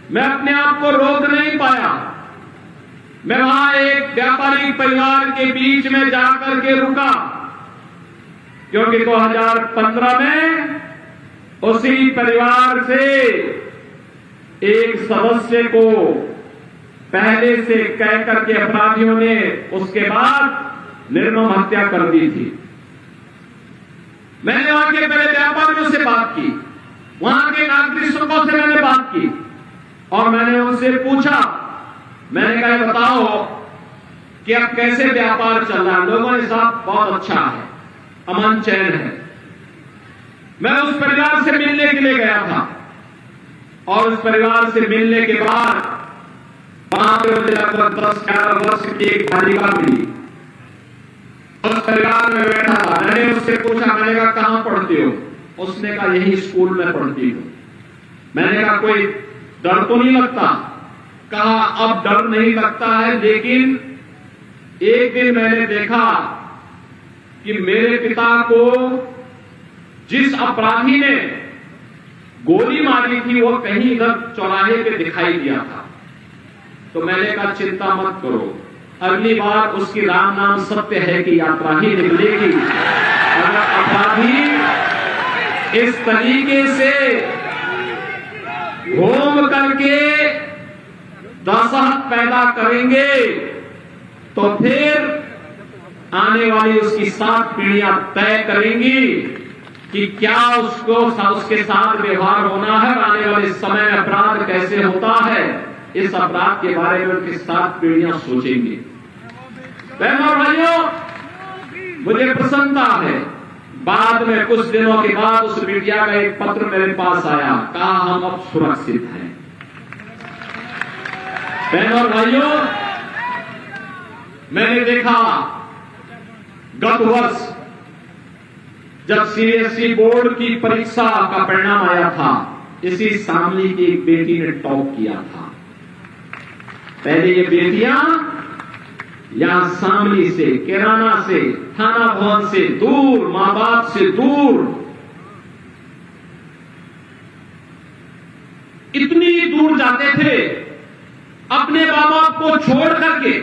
मैं अपने आप को रोक नहीं पाया। मैं वहां एक व्यापारी परिवार के बीच में जाकर के रुका, क्योंकि 2015 में उसी परिवार से एक सदस्य को पहले से कह करके अपराधियों ने उसके बाद निर्मम हत्या कर दी थी। मैंने वहां के पहले व्यापारियों से बात की, वहां के नागरिकों से मैंने बात की और मैंने उनसे पूछा, मैंने कहा बताओ कि अब कैसे व्यापार चल रहा है। लोगों के साथ बहुत अच्छा है, अमन चैन है। मैं उस परिवार से मिलने के लिए गया था और उस परिवार से मिलने के बाद वहां पे मुझे लगभग 10-11 वर्ष की एक बालिका मिली। उस परिवार में बैठा था, मैंने उससे पूछा, मैंने कहा कहां पढ़ती हो? उसने कहा यही स्कूल में पढ़ती हूं। मैंने कहा कोई डर तो नहीं लगता? कहा अब डर नहीं लगता है, लेकिन एक दिन मैंने देखा कि मेरे पिता को जिस अपराधी ने गोली मारी थी वो कहीं इधर चौराहे पे दिखाई दिया था। तो मैंने कहा चिंता मत करो, अगली बार उसकी राम नाम सत्य है कि यात्रा ही निकलेगी। अगर अपराधी इस तरीके से घूम करके दहशत पैदा करेंगे तो फिर आने वाली उसकी 7 पीढ़ियां तय करेंगी कि क्या उसको उसके साथ व्यवहार होना है। आने वाले समय में अपराध कैसे होता है, इस अपराध के बारे में उनकी 7 पीढ़ियां सोचेंगे। बहनों और भाइयों, मुझे प्रसन्नता है, बाद में कुछ दिनों के बाद उस मीडिया का एक पत्र मेरे पास आया, कहा हम अब सुरक्षित हैं। बहनों और भाइयों, मैंने देखा गत वर्ष जब सीबीएसई बोर्ड की परीक्षा का परिणाम आया था, इसी शामली की एक बेटी ने टॉप किया था। पहले ये बेटियां यहां शामली से, कैराना से, थाना भवन से दूर, मां बाप से दूर, इतनी दूर जाते थे अपने मां बाप को छोड़ करके,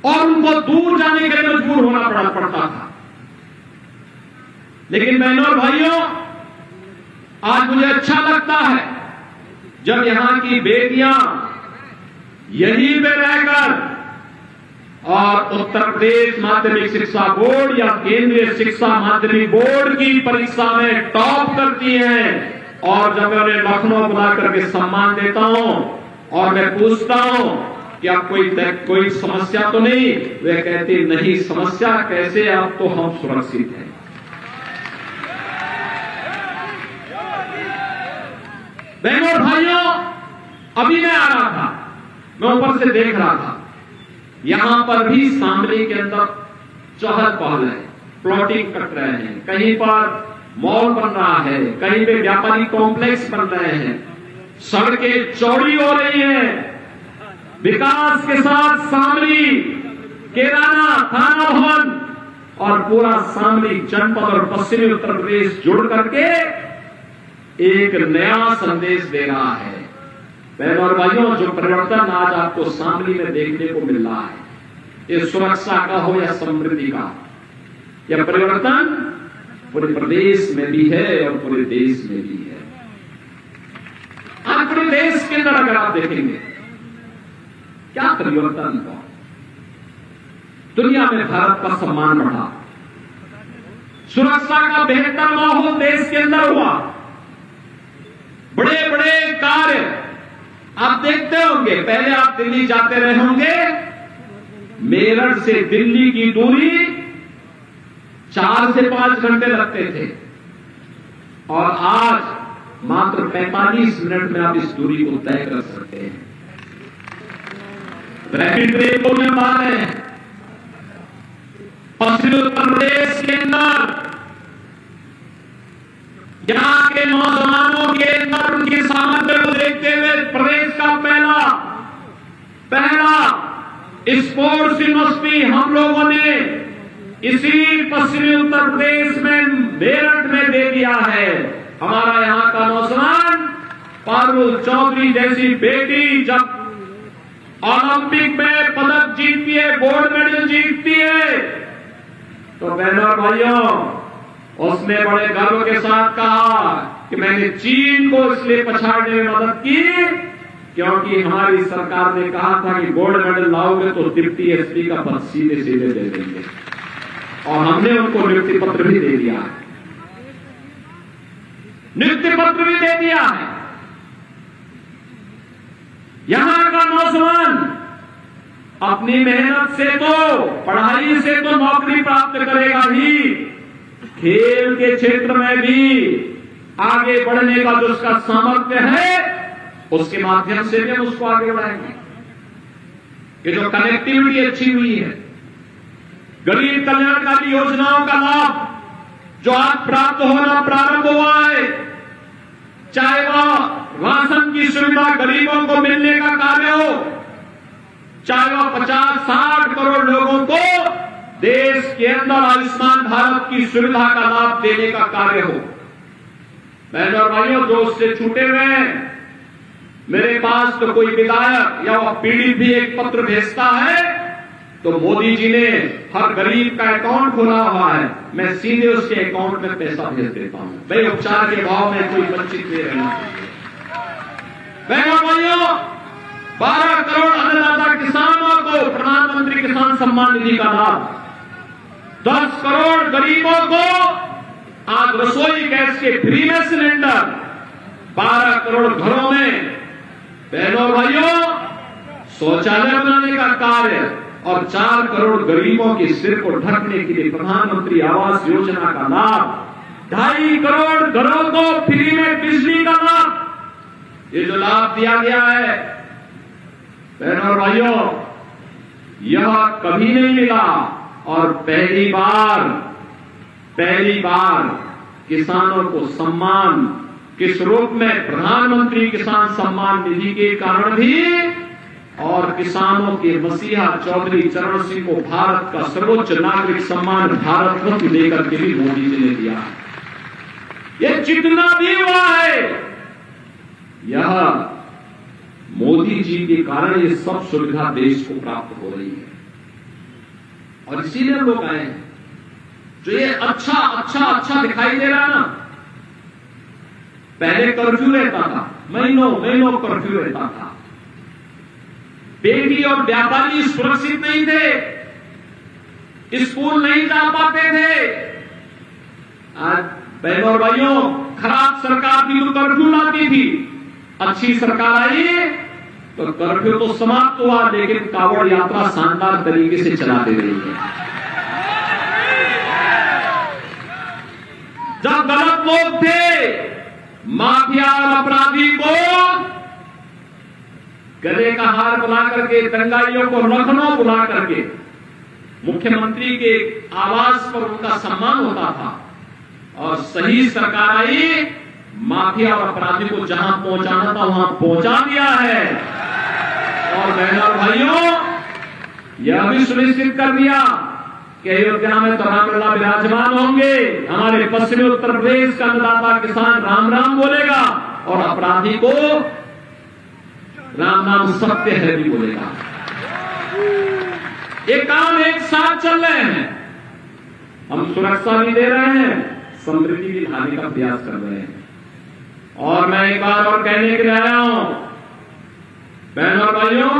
और उनको दूर जाने के लिए मजबूर होना पड़ता था। लेकिन बहनों और भाइयों, आज मुझे अच्छा लगता है जब यहां की बेटियां यहीं पे रहकर और उत्तर प्रदेश माध्यमिक शिक्षा बोर्ड या केंद्रीय शिक्षा माध्यमिक बोर्ड की परीक्षा में टॉप करती हैं। और जब मैं उन्हें लखनऊ बुला करके सम्मान देता हूं और मैं पूछता हूं कि आप कोई समस्या तो नहीं, वे कहते नहीं, समस्या कैसे, अब तो हम सुरक्षित हैं। बहनों और भाइयों, अभी मैं आ रहा था, मैं ऊपर से देख रहा था, यहां पर भी शामली के अंदर चहल पहल है, प्लॉटिंग कट रहे हैं, कहीं पर मॉल बन रहा है, कहीं पे व्यापारी कॉम्प्लेक्स बन रहे हैं, सड़कें चौड़ी हो रही हैं। विकास के साथ शामली, कैराना, थाना भवन और पूरा शामली जनपद और पश्चिमी उत्तर प्रदेश जुड़ करके एक नया संदेश दे रहा है। बहनों और भाइयों, जो परिवर्तन आज आपको शामली में देखने को मिल रहा है, ये सुरक्षा का हो या समृद्धि का, यह परिवर्तन पूरे प्रदेश में भी है और पूरे देश में भी है। आज पूरे देश के अंदर अगर आप देखेंगे क्या परिवर्तन हुआ, दुनिया में भारत का सम्मान बढ़ा, सुरक्षा का बेहतर माहौल देश के अंदर हुआ, बड़े बड़े कार्य आप देखते होंगे। पहले आप दिल्ली जाते रहे होंगे, मेरठ से दिल्ली की दूरी 4 से 5 घंटे लगते थे और आज मात्र 45 मिनट में आप इस दूरी को तय कर सकते हैं। रैपिड ट्रेन को में मान है, पश्चिमी उत्तर प्रदेश के अंदर यहां के नौजवानों के अंदर उनकी सामर्थ्य को देखते हुए प्रदेश का पहला स्पोर्ट्स यूनिवर्सिटी हम लोगों ने इसी पश्चिमी उत्तर प्रदेश में मेरठ में दे दिया है। हमारा यहां का नौजवान पारुल चौधरी जैसी बेटी जब ओलंपिक में पदक जीतती है, गोल्ड मेडल जीतती है, तो बहनों और भाइयों, उसने बड़े गर्व के साथ कहा कि मैंने चीन को इसलिए पछाड़ने में मदद की क्योंकि हमारी सरकार ने कहा था कि गोल्ड मेडल लाओगे तो डिप्टी एसपी का पद सीधे सीधे दे देंगे, और हमने उनको नियुक्ति पत्र भी दे दिया है, नियुक्ति पत्र भी दे दिया है। यहां का नौजवान अपनी मेहनत से तो, पढ़ाई से तो नौकरी प्राप्त करेगा ही, खेल के क्षेत्र में भी आगे बढ़ने का जो उसका सामर्थ्य है उसके माध्यम से भी हम उसको आगे बढ़ाएंगे। ये जो कनेक्टिविटी अच्छी हुई है, गरीब कल्याणकारी योजनाओं का लाभ जो आज प्राप्त होना प्रारंभ हुआ है, चाहे वह राशन की सुविधा गरीबों को मिलने का कार्य हो, चाहे वह 50-60 करोड़ लोगों को देश के अंदर आयुष्मान भारत की सुविधा का लाभ देने का कार्य हो। बहनों और भाइयों, जो उससे छूटे हुए हैं, मेरे पास तो कोई विधायक या वह पीड़ित भी एक पत्र भेजता है तो मोदी जी ने हर गरीब का अकाउंट खोला हुआ है, मैं सीधे उसके अकाउंट में पैसा भेज देता हूं। भाई उपचार के भाव में कोई वंचित नहीं रहना चाहिए। बहनों और भाइयों, 12 करोड़ अन्नदाता किसानों को प्रधानमंत्री किसान सम्मान निधि का लाभ, 10 करोड़ गरीबों को आज रसोई गैस के फ्री में सिलेंडर, 12 करोड़ घरों में बहनों और भाइयों शौचालय बनाने का कार्य, और 4 करोड़ गरीबों के सिर को ढकने के लिए प्रधानमंत्री आवास योजना का लाभ, 2.5 करोड़ घरों को फ्री में बिजली का लाभ, ये जो लाभ दिया गया है बहनों और भाइयों, यह कभी नहीं मिला, और पहली बार किसानों को सम्मान किस रूप में, प्रधानमंत्री किसान सम्मान निधि के कारण भी, और किसानों के मसीहा चौधरी चरण सिंह को भारत का सर्वोच्च नागरिक सम्मान भारत रत्न देकर के भी मोदी जी ने दिया। ये जितना भी हुआ है, यह मोदी जी के कारण ये सब सुविधा देश को प्राप्त हो रही है, और इसीलिए लोग आए हैं। जो ये अच्छा दिखाई दे रहा ना, पहले कर्फ्यू रहता था, महीनों कर्फ्यू रहता था, बेटी और व्यापारी सुरक्षित नहीं थे, स्कूल नहीं जा पाते थे। आज बहनों और भाइयों, खराब सरकार थी तो कर्फ्यू लाती थी, अच्छी सरकार आई तो कर्फ्यू तो समाप्त हुआ, लेकिन कांवड़ यात्रा शानदार तरीके से चलाते रही है। जब गलत लोग थे, माफिया और अपराधी को गले का हार बुला करके, दंगाइयों को लखनऊ बुला करके मुख्यमंत्री के आवास पर उनका सम्मान होता था, और सही सरकार आई, माफिया और अपराधी को जहां पहुंचाना था वहां पहुंचा दिया है। और बहनों और भाइयों, यह भी सुनिश्चित कर दिया कि अयोध्या में तो रामलला विराजमान होंगे, हमारे पश्चिमी उत्तर प्रदेश का अन्नदाता किसान राम राम बोलेगा, और अपराधी को राम नाम सत्य है भी बोलेगा। ये काम एक साथ चल रहे हैं, हम सुरक्षा भी दे रहे हैं, समृद्धि भी लाने का प्रयास कर रहे हैं। और मैं एक बार और कहने के लिए आया हूं, बहनों और भाइयों,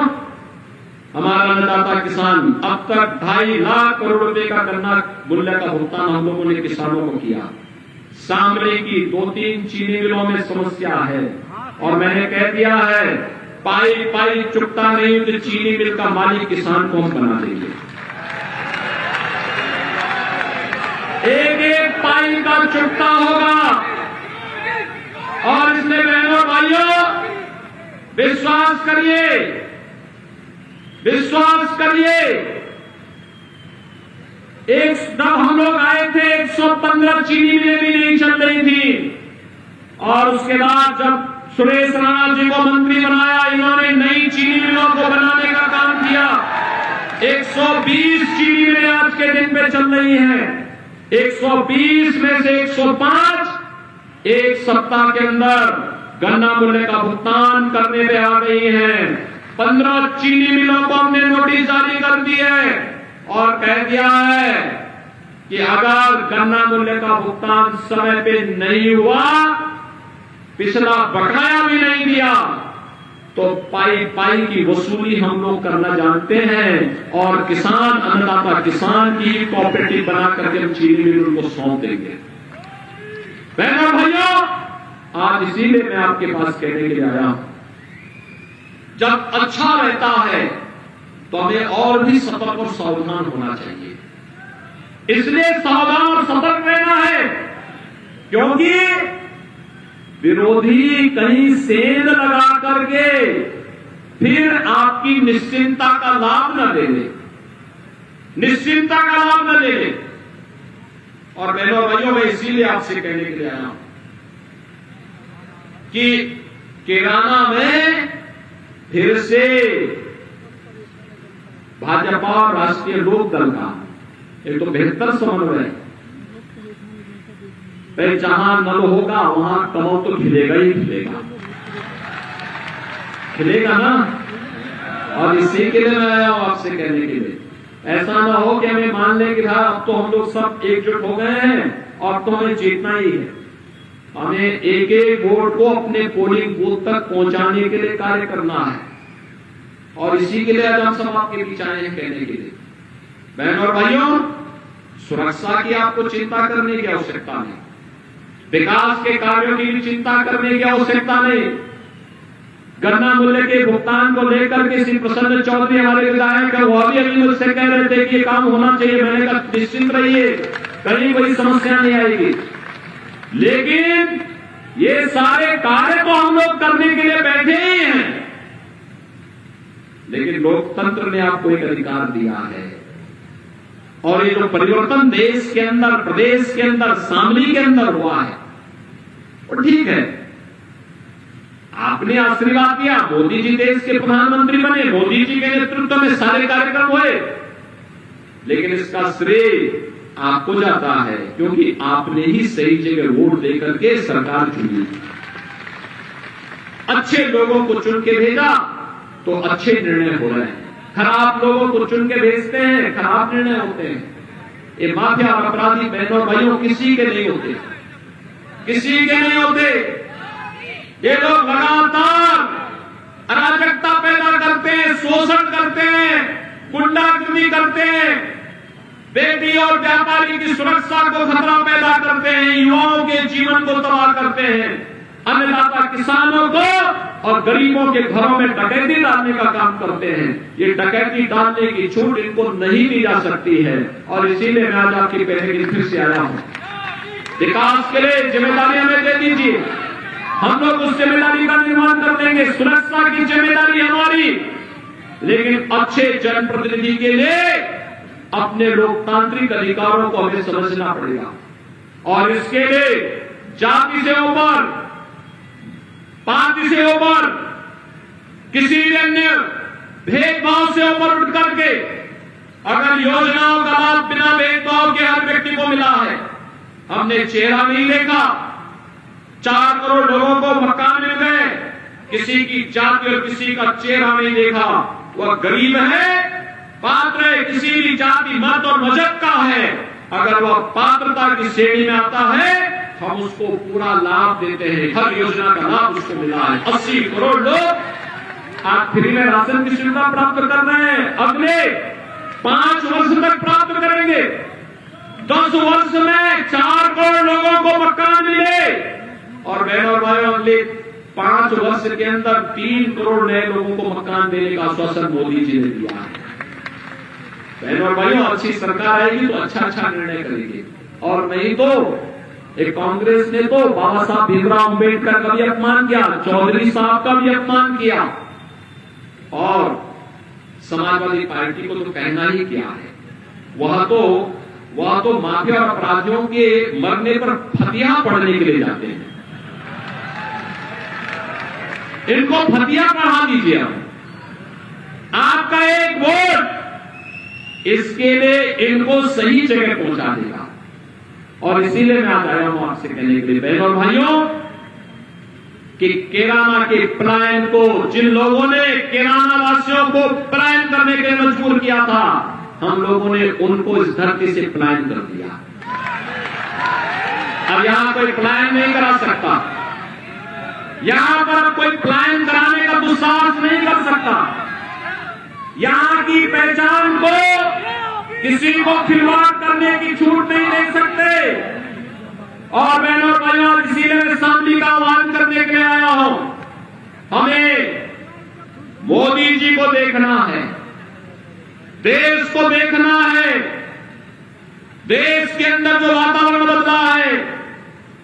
हमारा अन्नदाता किसान अब तक 2.5 लाख करोड़ रुपए का गन्ना मूल्य का भुगतान हम लोगों ने किसानों को किया। शामली की 2-3 चीनी मिलों में समस्या है, और मैंने कह दिया है, पाई चुकता नहीं तो चीनी मिल का मालिक किसान को हम बना देंगे। एक पाई का चुकता होगा, और इसलिए बहनों भाइयों विश्वास करिए, जब हम लोग आए थे 115 चीनी मिलें भी नहीं चल रही थी, और उसके बाद जब सुरेश राणा जी को मंत्री बनाया, इन्होंने नई चीनी मिलों को बनाने का काम किया। 120 चीनी मिलें आज के दिन पे चल रही हैं, 120 में से 105 एक सप्ताह के अंदर गन्ना मूल्य का भुगतान करने पे आ गई है। 15 चीनी मिलों को हमने नोटिस जारी कर दी है और कह दिया है कि अगर गन्ना मूल्य का भुगतान समय पे नहीं हुआ, पिछला बकाया भी नहीं दिया, तो पाई पाई की वसूली हम लोग करना जानते हैं और किसान, अन्नदाता किसान की कोऑपरेटिव बना करके हम चीनी मिलों को सौंप देंगे। बहनों भाइयों, आज इसीलिए मैं आपके पास कहने के लिए आया हूं, जब अच्छा रहता है तो हमें और भी सतर्क और सावधान होना चाहिए। इसलिए सावधान और सतर्क रहना है क्योंकि विरोधी कहीं सेंध लगा करके फिर आपकी निश्चिंता का लाभ न ले ले, निश्चिंता का लाभ न ले ले। और बहनों भाइयों, मैं इसीलिए आपसे कहने के लिए आया हूं कि किराना में फिर से भाजपा और राष्ट्रीय लोक दल का एक तो बेहतर समन्वय है। जहां नल होगा वहां कमल तो खिलेगा ही खिलेगा, खिलेगा ना। और इसी के लिए मैं आया हूं आपसे कहने के लिए, ऐसा ना हो कि हमें मान लें कि भाई अब तो हम लोग सब एकजुट हो गए हैं और तो हमें जीतना ही है। हमें एक एक वोट को अपने पोलिंग बूथ तक पहुंचाने के लिए कार्य करना है और इसी के लिए आज हम सब आपके बीच आए हैं कहने के लिए। बहनों और भाइयों, सुरक्षा की आपको चिंता करने की आवश्यकता नहीं, विकास के कार्यों की भी चिंता करने की आवश्यकता नहीं। गन्ना मूल्य के भुगतान को लेकर के श्री प्रसन्न चौधरी हमारे विधायक है, वो अभी मुझसे कह रहे थे कि ये काम होना चाहिए। मैंने कहा निश्चिंत रहिए, कहीं कोई समस्या नहीं आएगी, लेकिन ये सारे कार्य तो हम लोग करने के लिए बैठे ही हैं, लेकिन लोकतंत्र ने आपको एक अधिकार दिया है और ये जो परिवर्तन देश के अंदर, प्रदेश के अंदर, शामली के अंदर हुआ है वो ठीक है। आपने आशीर्वाद दिया, मोदी जी देश के प्रधानमंत्री बने, मोदी जी के नेतृत्व में सारे कार्यक्रम हुए, लेकिन इसका श्रेय आपको जाता है क्योंकि आपने ही सही जगह वोट देकर के सरकार चुनी। अच्छे लोगों को चुन के भेजा तो अच्छे निर्णय हो रहे हैं, खराब लोगों को चुन के भेजते हैं, खराब निर्णय होते हैं। ये माफिया और अपराधी बहनों भाइयों किसी के नहीं होते, किसी के नहीं होते। ये लोग लगातार अराजकता पैदा करते हैं, शोषण करते हैं, गुंडागिरी करते हैं, बेटी और व्यापारी की सुरक्षा को खतरा पैदा करते हैं, युवाओं के जीवन को तबाह करते हैं, अन्नदाता किसानों को और गरीबों के घरों में डकैती डालने का काम करते हैं। ये डकैती डालने की छूट इनको नहीं दी जा सकती है और इसीलिए मैं आज आपकी पहले फिर से आया हूं। विकास के लिए जिम्मेदारी हमें दे दीजिए, हम लोग उस जिम्मेदारी का निर्वहन कर लेंगे। सुरक्षा की जिम्मेदारी हमारी, लेकिन अच्छे जनप्रतिनिधि के लिए अपने लोकतांत्रिक अधिकारों को हमें समझना पड़ेगा और इसके लिए जाति से ऊपर, पार्टी से ऊपर, किसी भी अन्य भेदभाव से ऊपर उठ करके अगर योजनाओं का लाभ बिना भेदभाव के हर व्यक्ति को मिला है, हमने चेहरा नहीं देखा, 4 करोड़ लोगों को मकान मिल गए, किसी की जाति और किसी का चेहरा नहीं देखा, वह गरीब है, पात्र है, किसी भी जाति, मत और मजहब का है, अगर वह पात्रता की श्रेणी में आता है हम उसको पूरा लाभ देते हैं। हर योजना का लाभ उसको मिला है। 80 करोड़ लोग आज फ्री में राशन की सुविधा प्राप्त कर रहे हैं, अगले 5 वर्ष तक प्राप्त करेंगे। 10 वर्ष में 4 करोड़ लोगों को मकान मिले और बहनों और भाइयों अगले 5 वर्ष के अंदर 3 करोड़ नए लोगों को मकान देने का आश्वासन मोदी जी ने दिया है। बहनों और भाइयों, अच्छी सरकार आएगी तो अच्छा निर्णय करेगी और नहीं तो एक कांग्रेस ने तो बाबा साहब भीमराव अंबेडकर का भी अपमान किया, चौधरी साहब का भी अपमान किया और समाजवादी पार्टी को तो कहना ही किया है। वह तो माफिया और अपराधियों के मरने पर फतिया पढ़ने के लिए जाते हैं। इनको फतिया पढ़ा दीजिए। आपका एक वोट इसके लिए इनको सही जगह पहुंचा देगा और इसीलिए मैं आज आया हूं आपसे कहने के लिए, बहनों और भाइयों, कि कैराना के पलायन को, जिन लोगों ने कैराना वासियों को पलायन करने के लिए मजबूर किया था, हम लोगों ने उनको इस धरती से पलायन कर दिया। अब यहां कोई पलायन नहीं करा सकता, यहां पर कोई पलायन कराने का दुस्साहस नहीं कर सकता। यहां की पहचान को किसी को खिलवाड़ करने की छूट नहीं दे सकते। और बहनों और भाइयों, इसीलिए मैं शांति का आह्वान करने के लिए आया हूं। हमें मोदी जी को देखना है, देश को देखना है। देश के अंदर जो वातावरण बदला है,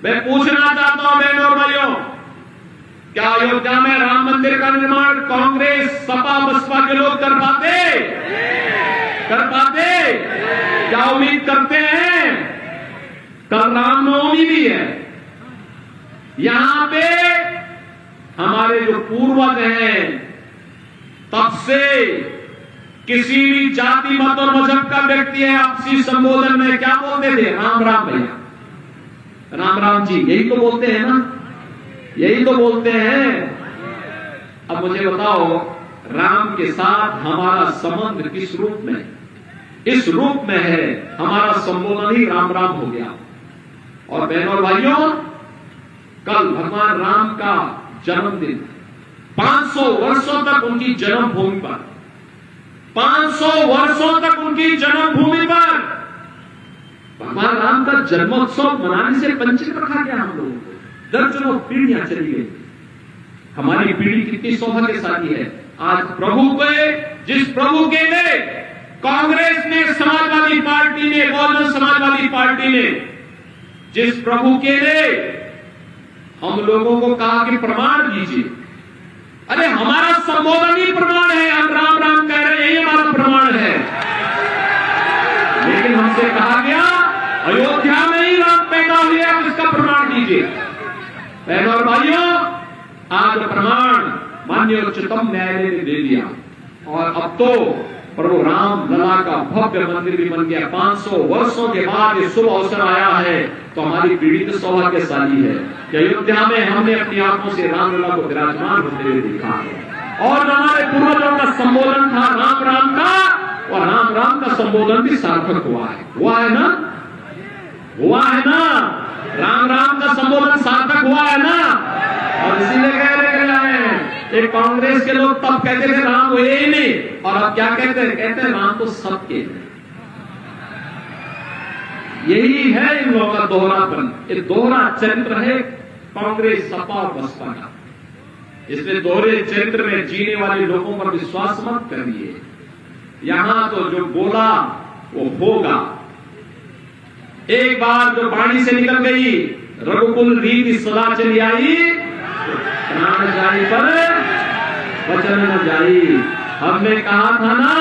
मैं पूछना चाहता हूं बहनों और भाइयों, क्या अयोध्या में राम मंदिर का निर्माण कांग्रेस, सपा, बसपा के लोग कर पाते? क्या उम्मीद करते हैं? कल रामनवमी भी है। यहां पे हमारे जो पूर्वज हैं, तब से किसी भी जाति, मत और मजहब का व्यक्ति है, आपसी संबोधन में क्या बोलते थे? राम राम भैया, राम राम जी, यही तो बोलते हैं ना, यही तो बोलते हैं। अब मुझे बताओ, राम के साथ हमारा संबंध किस रूप में? इस रूप में है, हमारा संबोधन ही राम राम हो गया। और बहनों और भाइयों, कल भगवान राम का जन्मदिन, 500 वर्षों तक उनकी जन्मभूमि पर, 500 वर्षों तक उनकी जन्मभूमि पर भगवान राम का जन्मोत्सव मनाने से वंचित रखा गया हम लोगों को। दर्जनों पीढ़ियां चली गई। हमारी पीढ़ी कितनी सौभाग्यशाली है। आज प्रभु के, जिस प्रभु के लिए कांग्रेस ने, समाजवादी पार्टी ने, बहुजन समाजवादी पार्टी ने, जिस प्रभु के लिए हम लोगों को कहा कि प्रमाण दीजिए, अरे हमारा संबोधन ही प्रमाण है। हम राम राम कह रहे हैं, ये हमारा प्रमाण है। लेकिन हमसे कहा गया अयोध्या में ही राम पैदा हुए, आप इसका प्रमाण दीजिए। बहनों और भाइयों, आज प्रमाण माननीय उच्चतम न्यायालय ने दे दिया और अब तो प्रभु राम लला का भव्य मंदिर भी बन गया। 500 वर्षों के बाद ये शुभ अवसर आया है, तो हमारी पीढ़ी तो सौभाग्यशाली है कि अयोध्या में हमने अपनी आंखों से राम लला को विराजमान होते हुए देखा है। और हमारे पूर्वजों का संबोधन था राम राम का, और राम राम का संबोधन भी सार्थक हुआ है। हुआ है ना? हुआ है ना? राम राम का संबोधन सार्थक हुआ है ना? और इसीलिए कह रहे हैं, कांग्रेस के लोग तब कहते थे राम हुए ही नहीं, और अब क्या कहते हैं? कहते हैं राम तो सबके हैं। यही है इन लोगों का दोहरापन, ये दोहरा चरित्र है कांग्रेस, सपा और बसपा का। इसलिए दोहरे चरित्र में जीने वाले लोगों पर विश्वास मत करिए। यहां तो जो बोला वो होगा। एक बार जो वाणी से निकल गई, रघुकुल रीति सदा चली आई, प्राण जाई पर वचन न जाई। हमने कहा था ना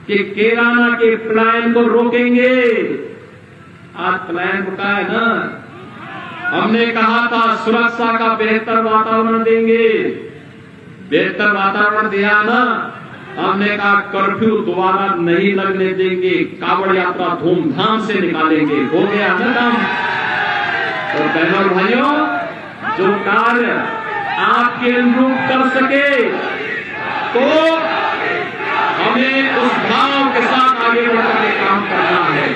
कि कैराना के पलायन को रोकेंगे, आज पलायन रुका है ना। हमने कहा था सुरक्षा का बेहतर वातावरण देंगे, बेहतर वातावरण दिया ना। हमने कहा कर्फ्यू दोबारा नहीं लगने देंगे, कावड़ यात्रा धूमधाम से निकालेंगे, हो गया ना काम। और बहनों भाइयों, जो कार्य आपके अनुरूप कर सके तो हमें उस भाव के साथ आगे बढ़कर के काम करना है।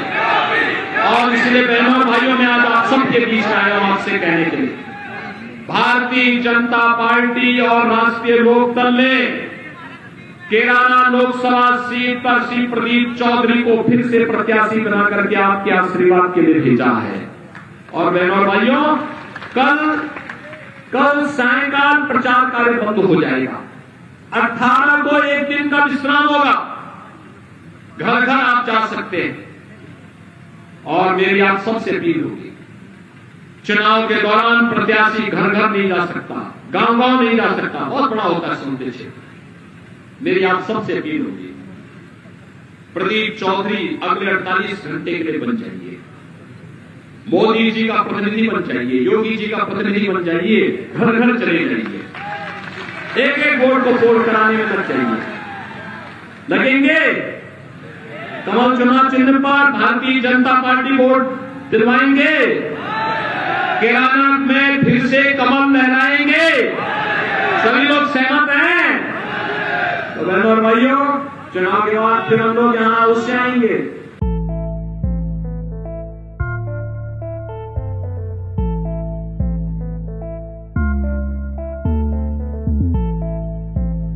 और इसलिए बहनों और भाइयों, मैं आज आप सबके बीच आया हूं आपसे कहने के लिए, भारतीय जनता पार्टी और राष्ट्रीय लोकदल ने कैराना लोकसभा सीट पर श्री प्रदीप चौधरी को फिर से प्रत्याशी बनाकर के आपके आशीर्वाद के लिए भेजा है। और बहनों और भाइयों, कल सायंकाल प्रचार कार्य बंद हो जाएगा। 18 को एक दिन का विश्राम होगा, घर घर आप जा सकते हैं। और मेरी आप सबसे अपील होगी, चुनाव के दौरान प्रत्याशी घर घर नहीं जा सकता, गांव गांव नहीं जा सकता, बहुत बड़ा होता है सुनते क्षेत्र। मेरी आप सबसे अपील होगी, प्रदीप चौधरी अगले 48 घंटे के लिए बन जाइए, मोदी जी का प्रतिनिधि बन जाइए, योगी जी का प्रतिनिधि बन जाइए, घर घर चले जाइए, एक एक वोट को पोल कराने में लग जाइए। लगेंगे कमल चुनाव चिन्ह पर भारतीय जनता पार्टी वोट दिलवाएंगे केदारनाथ में फिर से कमल लहराएंगे। सभी लोग सहमत हैं? तो बहनों और भाइयों, चुनाव के बाद फिर हम लोग यहाँ अवश्य आएंगे।